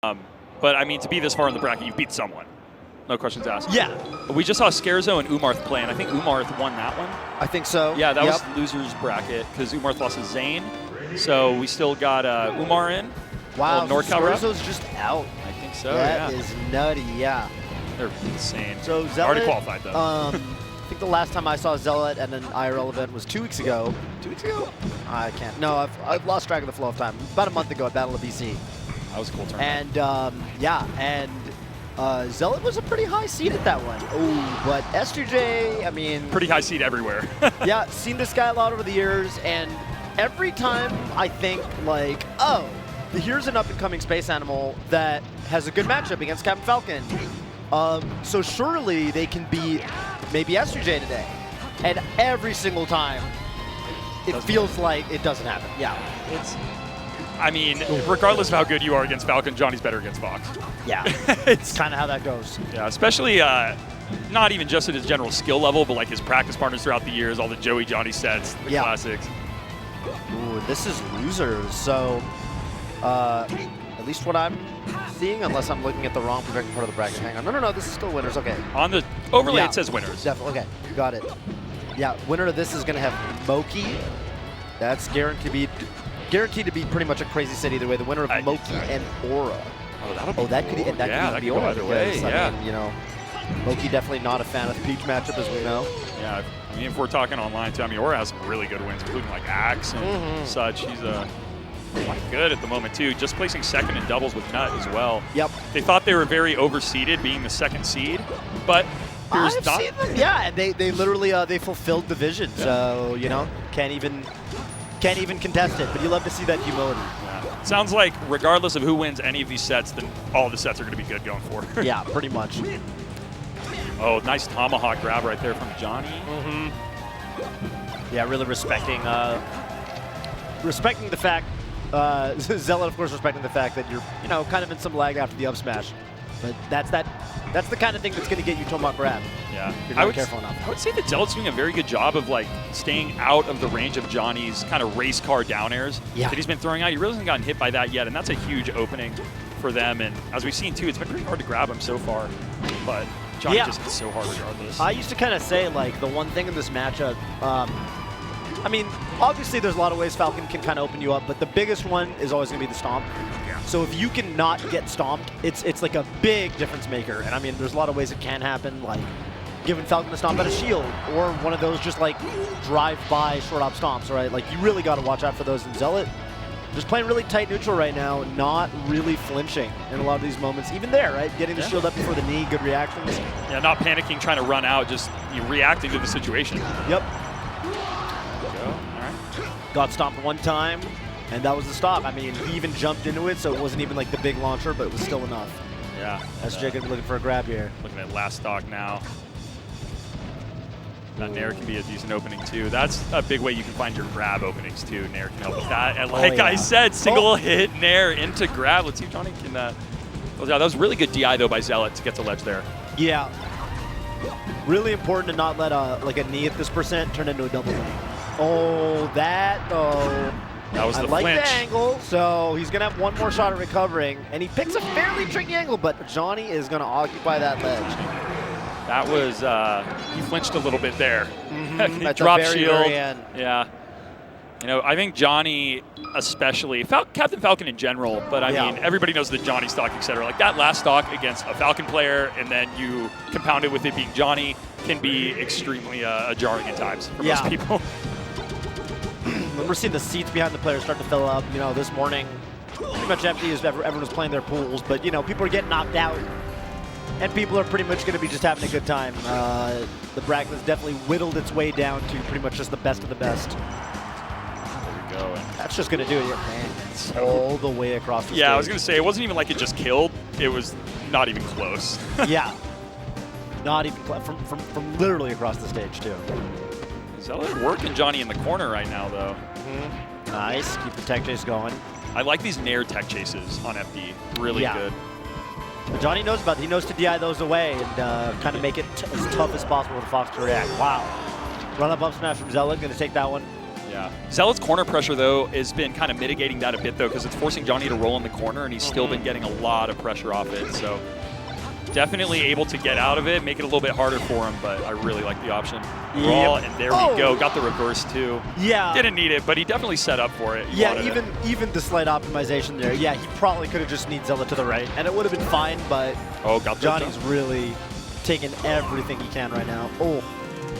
But I mean, to be this far in the bracket, you've beat someone. No questions asked. Yeah. We just saw Scarzo and Umarth play, and I think Umarth won that one. I think so. Yeah, that was loser's bracket because Umarth lost to Zane. So we still got Umar in. Wow, Scarzo's just out. I think so, That is nutty, yeah. They're insane. So Zealot, already qualified, though. I think the last time I saw Zealot at an IRL event was 2 weeks ago. 2 weeks ago? I can't. No, I've lost track of the flow of time. About a month ago at Battle of BC. That was a cool tournament. And, Zealot was a pretty high seed at that one. Oh, but S2J, I mean... Pretty high seed everywhere. Yeah, seen this guy a lot over the years, and every time I think, like, oh, here's an up-and-coming space animal that has a good matchup against Captain Falcon. So surely they can beat maybe S2J today. And every single time, it feels like it doesn't happen. Yeah. I mean, regardless of how good you are against Falcon, Johnny's better against Fox. Yeah, it's kind of how that goes. Yeah, especially not even just at his general skill level, but like his practice partners throughout the years, all the Joey Johnny sets, the classics. Ooh, this is losers. So, at least what I'm seeing, unless I'm looking at the wrong projected part of the bracket. Hang on. No, this is still winners. Okay. On the overlay, it says winners. Definitely. Okay, got it. Yeah, winner of this is going to have Moki. That's guaranteed to be pretty much a crazy set either way. The winner of Moki and Aura. Oh, that could even be Aura. Either way, I mean, you know, Moki definitely not a fan of the Peach matchup, as we know. Yeah, I mean, if we're talking online too, I mean, Aura has some really good wins, including like Axe and such. He's quite good at the moment too, just placing second in doubles with Nut as well. Yep. They thought they were very overseeded, being the second seed, but I've seen them. Yeah, and they literally they fulfilled the vision. Yeah. So you know, can't even contest it. But you love to see that humility. Yeah. Sounds like regardless of who wins any of these sets, then all the sets are going to be good going forward. Yeah, pretty much. Oh, nice tomahawk grab right there from Johnny. Yeah, really respecting the fact. Zealot, of course, respecting the fact that you're, you know, kind of in some lag after the up smash. But that's the kind of thing that's going to get you tomahawk grab. Yeah, if you're not careful enough. I would say that Zealot's doing a very good job of like staying out of the range of Johnny's kind of race car down airs that he's been throwing out. He really hasn't gotten hit by that yet, and that's a huge opening for them. And as we've seen too, it's been pretty hard to grab him so far. But Johnny just hits so hard regardless. I used to kind of say like the one thing in this matchup. I mean, obviously there's a lot of ways Falcon can kind of open you up, but the biggest one is always going to be the stomp. Yeah. So if you can not get stomped, it's like a big difference maker. And I mean, there's a lot of ways it can happen, like giving Falcon a stomp at a shield, or one of those just like drive-by short-op stomps, right? Like you really got to watch out for those in Zealot. Just playing really tight neutral right now, not really flinching in a lot of these moments. Even there, right? Getting the shield up before the knee, good reactions. Yeah, not panicking, trying to run out, just reacting to the situation. Yep. Got stomped one time, and that was the stop. I mean, he even jumped into it, so it wasn't even like the big launcher, but it was still enough. Yeah. SJ going to be looking for a grab here. Looking at last stock now. That Nair can be a decent opening too. That's a big way you can find your grab openings too. Nair can help with that. And like I said, single hit Nair into grab. Let's see if Johnny can close out. That was really good DI though by Zealot to get to ledge there. Yeah. Really important to not let like a knee at this percent turn into a double knee. Oh, that was the like flinch. The angle, so he's going to have one more shot at recovering, and he picks a fairly tricky angle, but Johnny is going to occupy that ledge. That was, he flinched a little bit there. He dropped very, shield. very end. Yeah. You know, I think Johnny especially, Captain Falcon in general, but I mean, everybody knows the Johnny stock, etc. Like that last stock against a Falcon player, and then you compound it with it being Johnny, can be extremely jarring at times for most people. We're seeing the seats behind the players start to fill up. You know, this morning, pretty much empty as everyone was playing their pools. But, you know, people are getting knocked out. And people are pretty much going to be just having a good time. The bracket has definitely whittled its way down to pretty much just the best of the best. There we go. And that's just going to do it. Man, it's all the way across the stage. Yeah, I was going to say, it wasn't even like it just killed. It was not even close. Yeah. Not even from literally across the stage, too. Zealot working Johnny in the corner right now, though. Nice. Keep the tech chase going. I like these Nair tech chases on FD. Really good. But Johnny knows about it. He knows to DI those away and kind of make it as tough as possible for Fox to react. Wow. Run up smash from Zealot. Going to take that one. Yeah. Zealot's corner pressure, though, has been kind of mitigating that a bit, though, because it's forcing Johnny to roll in the corner, and he's still been getting a lot of pressure off it. So definitely able to get out of it, make it a little bit harder for him, but I really like the option. Brawl, and there we go. Got the reverse, too. Yeah. Didn't need it, but he definitely set up for it. He even the slight optimization there. Yeah, he probably could have just need Zealot to the right, and it would have been fine, but Johnny's really taking everything he can right now.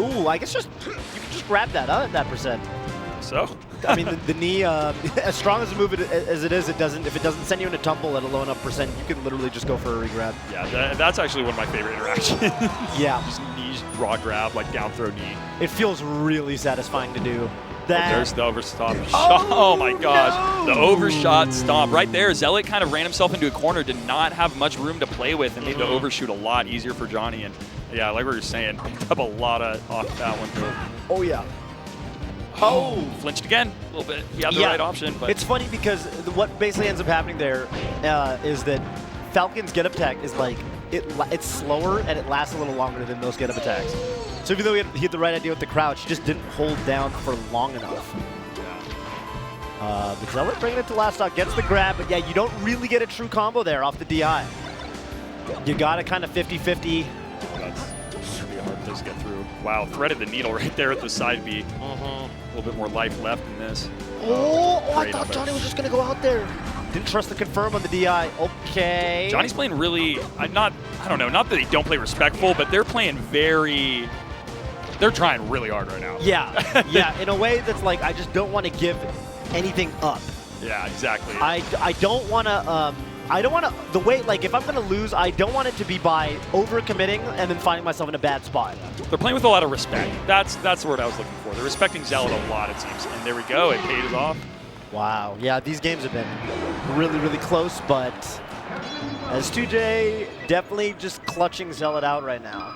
Ooh, I guess you can just grab that, that percent. So? I mean, the knee, as strong as a move as it is, if it doesn't send you in a tumble at a low enough percent, you can literally just go for a regrab. Yeah, that's actually one of my favorite interactions. Yeah. Just knee, raw grab, like down throw knee. It feels really satisfying to do. There's the overstop. Oh my gosh. No. The overshot stomp. Right there, Zealot kind of ran himself into a corner, did not have much room to play with, and made the overshoot a lot easier for Johnny. And yeah, like we were saying, picked up a lot off that one. Oh, yeah. Flinched again a little bit. He had the right option. But it's funny because what basically ends up happening there is that Falcon's get-up attack is like, it's slower and it lasts a little longer than those get-up attacks. So even though he had the right idea with the crouch, he just didn't hold down for long enough. The Zealot bringing it to last stock, gets the grab, but yeah, you don't really get a true combo there off the DI. You got to kind of 50-50. That's going to be a hard place to get through. Wow, threaded the needle right there at the side B. A little bit more life left in this. I thought Johnny was just going to go out there. Didn't trust the confirm on the DI. Okay. Johnny's playing really, I don't know, not that they don't play respectful, but they're playing they're trying really hard right now. Yeah, yeah, in a way that's like, I just don't want to give anything up. Yeah, exactly. I don't want to, the way, like, if I'm going to lose, I don't want it to be by overcommitting and then finding myself in a bad spot. They're playing with a lot of respect. That's the word I was looking for. They're respecting Zealot a lot, it seems. And there we go, it paid us off. Wow, yeah, these games have been really, really close, but S2J definitely just clutching Zealot out right now.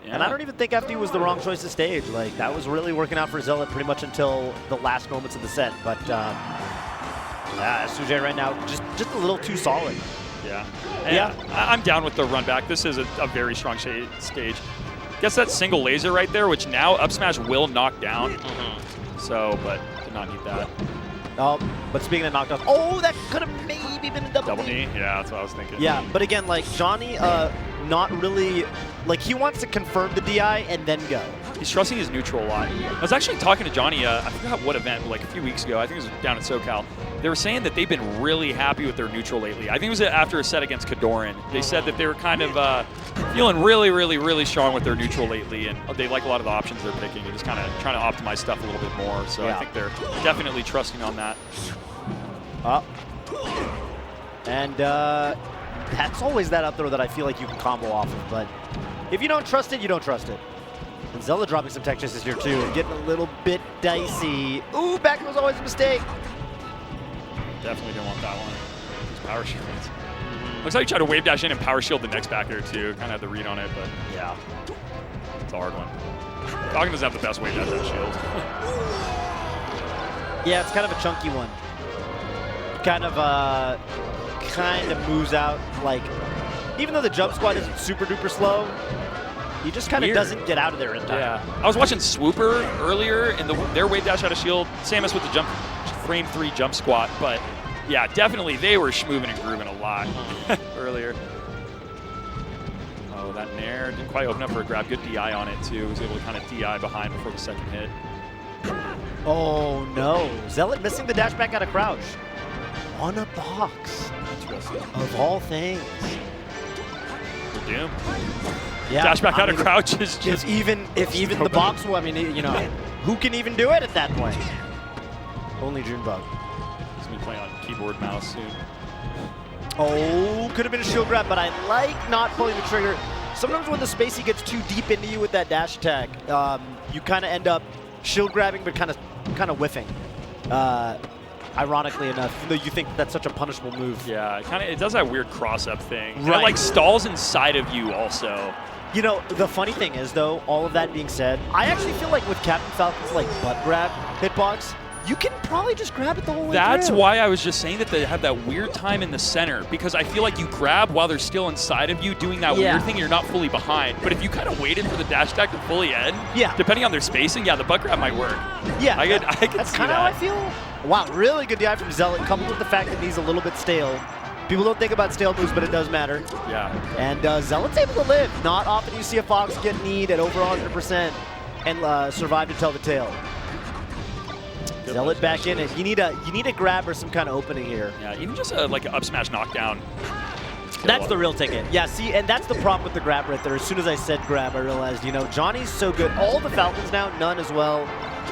Yeah. And I don't even think FD was the wrong choice to stage. Like, that was really working out for Zealot pretty much until the last moments of the set. But yeah, S2J right now just a little too solid. Yeah. Yeah. I'm down with the run back. This is a very strong stage. Guess that single laser right there, which now up smash will knock down. So, but did not need that. Oh, but speaking of knockdowns, that could have maybe been a double knee. Yeah, that's what I was thinking. Yeah, but again, like, Johnny, not really, like, he wants to confirm the DI and then go. He's trusting his neutral a lot. I was actually talking to Johnny, I forgot what event, but like a few weeks ago. I think it was down in SoCal. They were saying that they've been really happy with their neutral lately. I think it was after a set against Kadoran. They said that they were kind of feeling really, really, really strong with their neutral lately, and they like a lot of the options they're picking and just kind of trying to optimize stuff a little bit more. So yeah. I think they're definitely trusting on that. And that's always that up throw that I feel like you can combo off of, but if you don't trust it, you don't trust it. And Zealot dropping some tech chases here too, and getting a little bit dicey. Ooh, back was always a mistake. Definitely didn't want that one. These power shields. Looks like he tried to wave dash in and power shield the next back air too. Kind of had the read on it, but yeah, it's a hard one. Falcon doesn't have the best wave dash that shield. Yeah, it's kind of a chunky one. Kind of moves out, like, even though the jump squad isn't super duper slow, he just kind of doesn't get out of there in time. Yeah, I was watching Swooper earlier, and their wave dash out of shield, same as with the frame 3 jump squat, but yeah, definitely they were schmoving and grooving a lot earlier. Oh, that nair didn't quite open up for a grab. Good DI on it too. Was able to kind of DI behind before the second hit. Oh no, Zealot missing the dash back out of crouch. On a box. Interesting. Of all things. We're doomed. Yeah, dash back out of crouch is just... If even the box, well, I mean, you know, who can even do it at that point? Only Junebug. He's going to be playing on keyboard mouse soon. Oh, could have been a shield grab, but I like not pulling the trigger. Sometimes when the spacey gets too deep into you with that dash attack, you kind of end up shield grabbing, but kind of whiffing. Ironically enough, even though you think that's such a punishable move. Yeah, it does that weird cross-up thing. Right. It like stalls inside of you also. You know, the funny thing is though, all of that being said, I actually feel like with Captain Falcon's like butt grab hitbox, you can probably just grab it the whole way That's through. why I was just saying that they have that weird time in the center, because I feel like you grab while they're still inside of you doing that weird thing, you're not fully behind. But if you kind of waited for the dash attack to fully end, depending on their spacing, the butt grab might work. Yeah, I could see that. That's kind of how I feel. Wow, really good DI from Zealot, coupled with the fact that he's a little bit stale. People don't think about stale moves, but it does matter. Yeah. And Zealot's able to live. Not often you see a Fox get kneed at over 100% and survive to tell the tale. Good Zealot back in it. You need a grab or some kind of opening here. Yeah, even just like an up smash knockdown. That's the real ticket. Yeah, see, and that's the problem with the grab right there. As soon as I said grab, I realized, you know, Johnny's so good. All the Falcons now, none as well.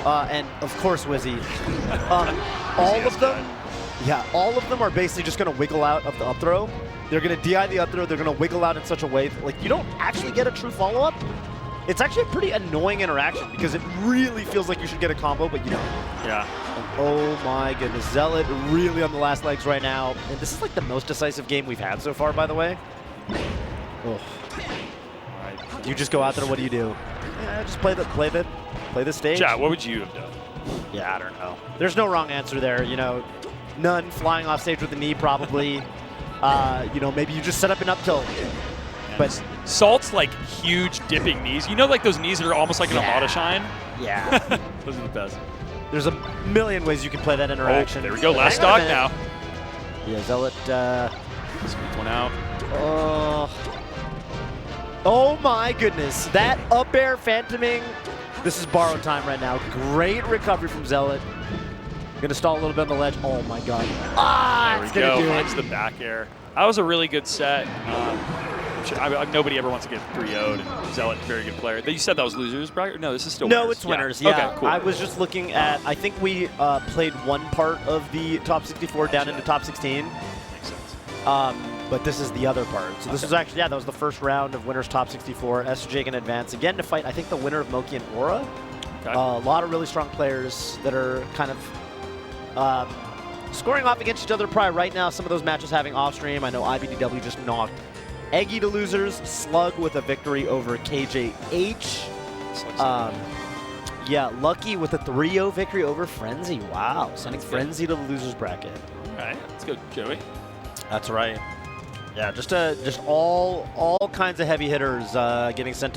And of course, Wizzy. All of them. Yeah, all of them are basically just going to wiggle out of the up throw. They're going to DI the up throw. They're going to wiggle out in such a way that, like, you don't actually get a true follow-up. It's actually a pretty annoying interaction because it really feels like you should get a combo, but you don't. Yeah. And oh my goodness, Zealot really on the last legs right now. And this is like the most decisive game we've had so far, by the way. Oh. You just go out there, what do you do? Yeah, just play the stage. Chat, what would you have done? Yeah, I don't know. There's no wrong answer there, you know. None flying off stage with the knee, probably. You know, maybe you just set up an up tilt. But Salt's like huge dipping knees. You know, like those knees that are almost like an Amada shine? Yeah. Those are the best. There's a million ways you can play that interaction. Oh, there we go. Last stock now. Yeah, Zealot. Squeeze one out. Oh my goodness. That up air phantoming. This is borrowed time right now. Great recovery from Zealot. Gonna stall a little bit on the ledge. Oh my god. Ah, there we go. Finds the back air. That was a really good set. Nobody ever wants to get 3-0'd, and Zealot, very good player. You said that was losers, bracket? No, this is still winners. No, it's winners, yeah. Okay, cool. I was just looking at, I think we played one part of the top 64 down into top 16. Makes sense. But this is the other part. So this was actually, that was the first round of winners top 64. S2J can advance again to fight, I think, the winner of Moki and Aura. Okay. A lot of really strong players that are kind of scoring off against each other probably right now. Some of those matches having off stream. I know IBDW just knocked Eggy to losers. Slug with a victory over KJH. Yeah, Lucky with a 3-0 victory over Frenzy. Wow, sending Frenzy to the losers bracket. All right, let's go, Joey. That's right. Yeah, just all kinds of heavy hitters getting sent